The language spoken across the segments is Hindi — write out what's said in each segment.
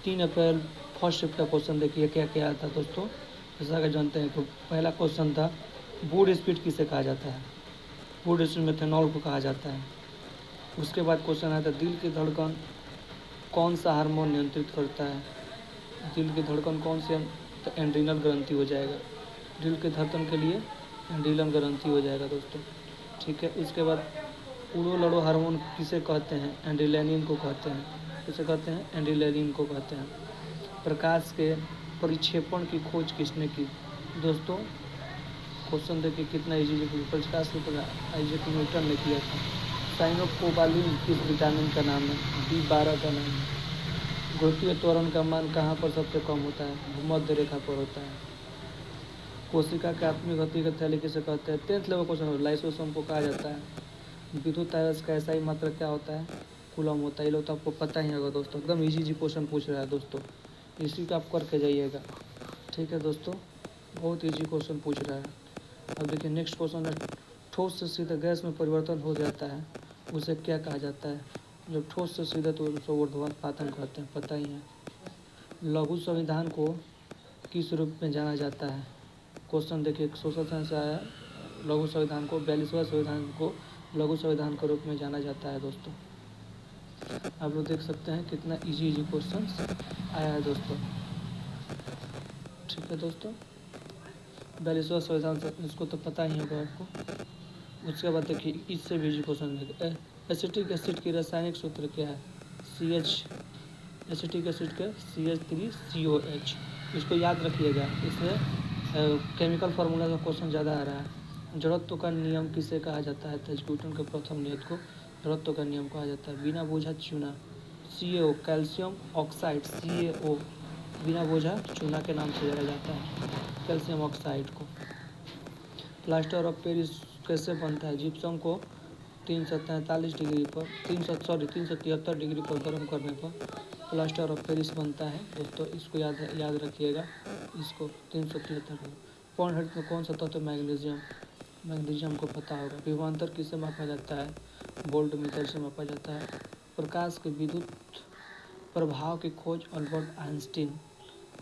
3 अप्रैल फर्स्ट शिफ्ट का क्वेश्चन देखिए क्या क्या आता है दोस्तों, जैसा कि जानते हैं। तो पहला क्वेश्चन था वुड स्पीड किसे कहा जाता है। वुड स्पीड मेथनॉल को कहा जाता है। उसके बाद क्वेश्चन आया था दिल की धड़कन कौन सा हार्मोन नियंत्रित करता है। दिल की धड़कन कौन से, तो एंड्रिनल ग्रंथि हो जाएगा। दिल के धड़कन के लिए एंड्रिनल ग्रंथि हो जाएगा दोस्तों। ठीक है। उसके बाद उड़ो लड़ो हार्मोन किसे कहते हैं, एंड्रिलेनिन को कहते हैं। किसे कहते हैं, एंड्रिलेनिन को कहते हैं। प्रकाश के परिक्षेपण की खोज किसने की। दोस्तों क्वेश्चन देखिए कितना इजी है। प्रकाश के आइजैक न्यूटन ने किया था। साइनोकोबालिन किस विटामिन का नाम है, B12 का नाम है। गुरुत्वीय त्वरण का मान कहाँ पर सबसे कम होता है, भूमध्य रेखा पर होता है। कोशिका के आत्मिक गतिगत थैली किसे कहते हैं, 10th लेवल क्वेश्चन। लाइसोसोम को कहा जाता है। विद्युत आवेश का SI मात्रक क्या होता है, कूलम होता है। ये लोग तो आपको पता ही होगा दोस्तों, एकदम इजी क्वेश्चन पूछ रहा है दोस्तों, इसी का आप करके जाइएगा। ठीक है दोस्तों, बहुत इजी क्वेश्चन पूछ रहा है। अब देखिए नेक्स्ट क्वेश्चन है ठोस से सीधे गैस में परिवर्तन हो जाता है उसे क्या कहा जाता है। जब ठोस से सीधे तो उसे ऊर्ध्वपातन कहते हैं, पता ही है। लघु संविधान को किस रूप में जाना जाता है। क्वेश्चन देखिए सोशल साइंस से आया। लघु संविधान को 42वां संविधान को लघु संविधान के रूप में जाना जाता है दोस्तों। आप लोग देख सकते हैं कितना इजी क्वेश्चन आया है दोस्तों। ठीक है दोस्तों, 42वां संविधान से इसको तो पता ही होगा आपको। उसके बाद देखिए इससे भी इजी क्वेश्चन है। एसिटिक एसिड की रासायनिक सूत्र क्या है, CH। एसिटिक एसिड का CH3COH। इसको याद रखिएगा, इसमें केमिकल फार्मूला का क्वेश्चन ज़्यादा आ रहा है। जड़त्व का नियम किसे कहा जाता है, तो न्यूटन के प्रथम नियम को जड़त्व का नियम कहा जाता है। बिना बोझा चूना CaO, कैल्शियम ऑक्साइड CaO, बिना बोझा चूना के नाम से जाना जाता है कैल्शियम ऑक्साइड को। प्लास्टर ऑफ पेरिस कैसे बनता है, जिप्सम को 343 डिग्री पर 373 डिग्री पर गर्म करने पर प्लास्टर ऑफ पेरिस बनता है दोस्तों। इसको याद रखिएगा, इसको 373। पौन हेड में कौन सा तत्व, मैग्नीशियम। मैग्नीशियम को पता होगा। विभवांतर किससे मापा जाता है, वोल्ट मीटर से मापा जाता है। प्रकाश के विद्युत प्रभाव की खोज अल्बर्ट आइंस्टीन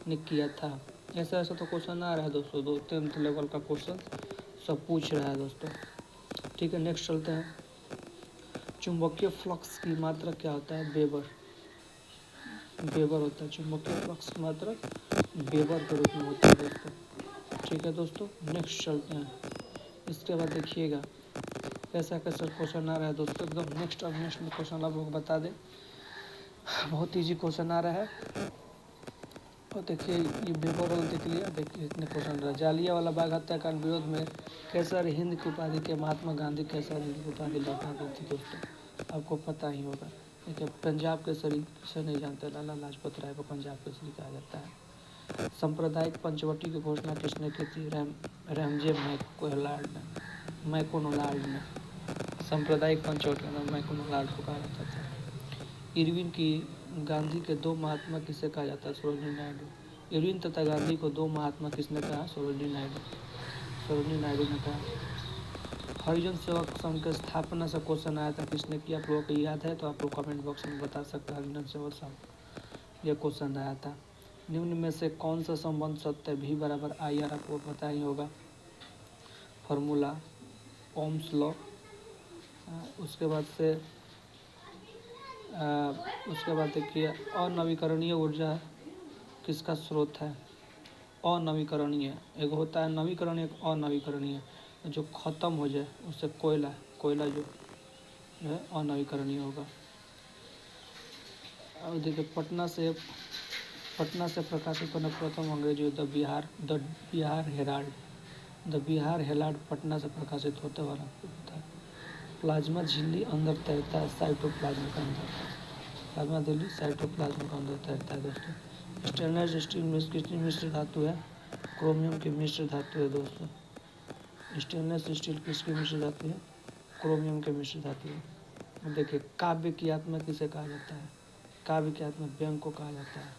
ने किया था। ऐसा तो क्वेश्चन आ रहा है दोस्तों, 10th लेवल का क्वेश्चन सब पूछ रहा है दोस्तों। ठीक है, नेक्स्ट चलते हैं। चुंबकीय फ्लक्स की मात्रा क्या होता है, वेबर। वेबर होता है चुंबकीय फ्लक्स की मात्रा, वेबर के रूप में होता है दोस्तों। ठीक है दोस्तों, नेक्स्ट चलते हैं। इसके बाद देखिएगा कैसा कैसा क्वेश्चन आ रहा है दोस्तों, एकदम नेक्स्ट और नेक्स्ट क्वेश्चन आप लोग बता दें। बहुत ईजी क्वेश्चन आ रहा है। और देखिए ये वेबर और देख लिया। देखिए इतने क्वेश्चन रहा। जालियांवाला बाग हत्याकांड विरोध में कैसर हिंद की उपाधि के महात्मा गांधी कैसर हिंद की उपाधि लौटा दी थी दोस्तों, आपको पता ही होगा। देखिए पंजाब केसरी किसे नहीं जानते, लाला लाजपत राय को पंजाब केसरी कहा जाता है। सांप्रदायिक पंचवटी की घोषणा किसने की थी, रैमजे मैकोनोलाल्ड ने। सांप्रदायिक पंचवटी का नाम मैकोनोलाल्ड को कहा जाता था। इरविन की गांधी के दो महात्मा किसे कहा जाता है, सरोजिनी नायडू। इरविन तथा गांधी को दो महात्मा किसने कहा, सरोजिनी नायडू ने कहा। हरिजन सेवक संघ की स्थापना से क्वेश्चन आया था, किसने किया। आप लोगों को याद है तो आप लोग कमेंट बॉक्स में बता सकते हैं। हरिजन सेवक संघ यह क्वेश्चन आया था। निम्न में से कौन सा संबंध सत्य है, V = IR, आपको पता ही होगा फॉर्मूला, ओम्स लॉ। उसके बाद देखिए अनवीकरणीय ऊर्जा किसका स्रोत है, अनवीकरणीय। एक होता है नवीकरणीय, एक अनवीकरणीय। जो खत्म हो जाए उससे कोयला जो है अनवीकरणीय होगा। अब देखिए पटना से प्रकाशित होने प्रथम अंग्रेजी द बिहार हेराल्ड पटना से प्रकाशित होते वाला होता है। प्लाज्मा झिल्ली अंदर तैरता है, साइटोप्लाज्म के अंदर। प्लाज्मा झिल्ली साइटोप्लाज्म के अंदर तैरता है दोस्तों। स्टेनलेस स्टील में किसकी मिश्र धातु है, क्रोमियम की मिश्र धातु है दोस्तों। स्टेनलेस स्टील किसकी मिश्र धातु है, क्रोमियम के मिश्र धातु है। देखिए काव्य की आत्मा किसे कहा जाता है, काव्य की आत्मा व्यंग को कहा जाता है।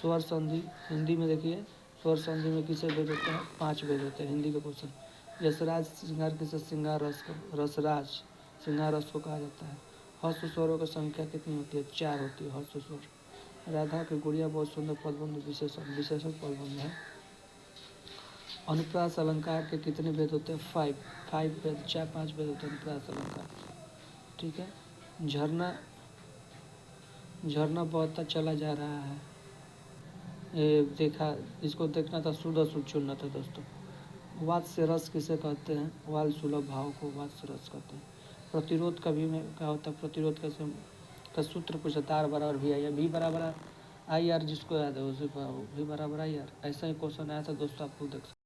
स्वर संधि हिंदी में देखिए, स्वर संधि में किसे भेद होते हैं, 5 भेद होते हैं हिंदी के क्वेश्चन। यशराज श्रृंगार किसे, श्रृंगार रसराज श्रृंगार रस को कहा जाता है। हर्ष स्वरों की संख्या कितनी होती है, 4 होती है हर्ष स्वर। राधा की गुड़िया बहुत सुंदर पदबंध विशेषण पदबंध है। अनुप्रास अलंकार के कितने भेद होते हैं? 5 भेद, 4-5 भेद होते हैं अनुप्रास अलंकार। ठीक है। झरना बहता चला जा रहा है, ये देखा, इसको देखना था, शुद्ध अशुद्ध चुनना था दोस्तों। वात्स्य रस किसे कहते हैं? वाल सुलभ भाव को वात्स्य रस कहते हैं। प्रतिरोध का भी में क्या होता है? प्रतिरोध कैसे का सूत्र पूछा था, R बराबर भी आई, भी बराबर आई आर, जिसको याद है उसे भी बराबर आई आर। ऐसा ही क्वेश्चन आया था दोस्तों, आप लोग देख सकते हैं।